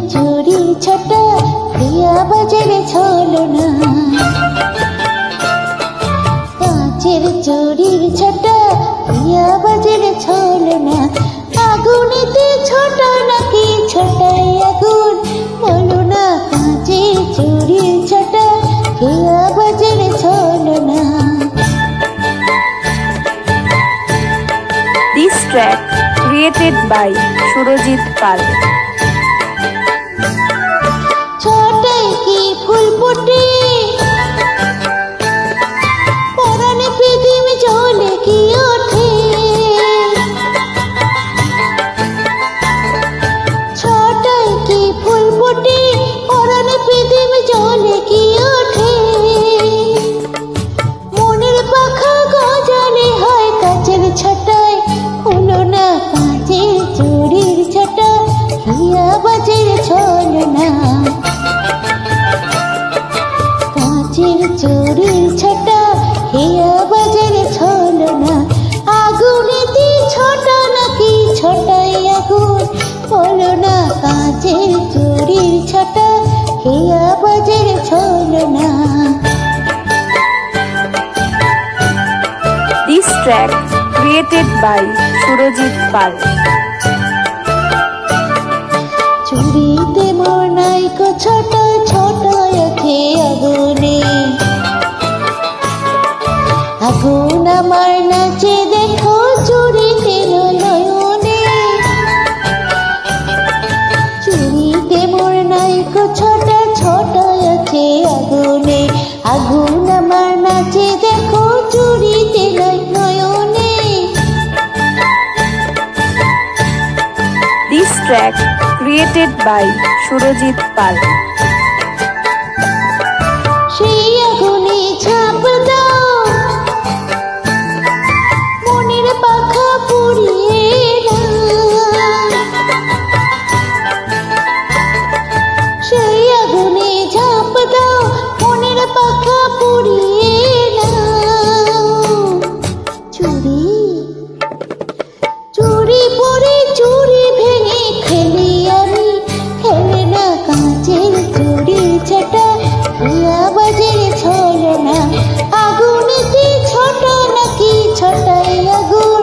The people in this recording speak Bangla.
চুরি ছটা প্রিয়া বাজারে ছলনা, কাঁচের চুরির ছটা প্রিয়া বাজারে ছলনা, আগুনেতে ছোটা নাকি ছোটাই আগুন বলো না, কাঁচের চুরির ছটা প্রিয়া বাজারে ছলনা। This track created by Surojit Pal. ছটায় কি ফুল ফোটে, পরাণে পৃথিবী জ্বলে কি ওঠে, ছটায় কি ফুল ফোটে, পরাণে পৃথিবী জ্বলে কি ওঠে, মনের পাখা গজালে হয় কাচের ছটায় হলো না, কাঁচের চুরির ছটা প্রিয়া বাজারে ছলনা, কাঁচের চুরির ছটা হিয়া বাজারে ছলনা, আগুনেতে ছোটা নাকি ছোটাই আগুন বলো না, কাঁচের চুরির ছটা হিয়া বাজারে ছলনা। This track created by Surojit Pal. চুরিতে মোর নাইকো ছোট ছোট আছে আগুনে, আগুন আমার নাচে দেখো চুরিতে নয়নে, চুরিতে মোর নাইকো ছোট ছোট আছে আগুনে, আগুন আমার নাচে দেখো চুরিতে নয়নে। This track created by Surojit Pal. সেই আগুনে ঝাঁপ দাও, মনের পাখা পুড়িয়ে দাও, সেই আগুনে ঝাঁপ দাও, মনের পাখা পুড়িয়ে দাও। চুরি চুরি পরে চুরি ভেঙে খেলি আমি, খেলে না কাঁচের চুরি ছটা প্রিয়া বাজারে ছলনা, আগুনেতে ছোট নাকি ছোটাই আগুন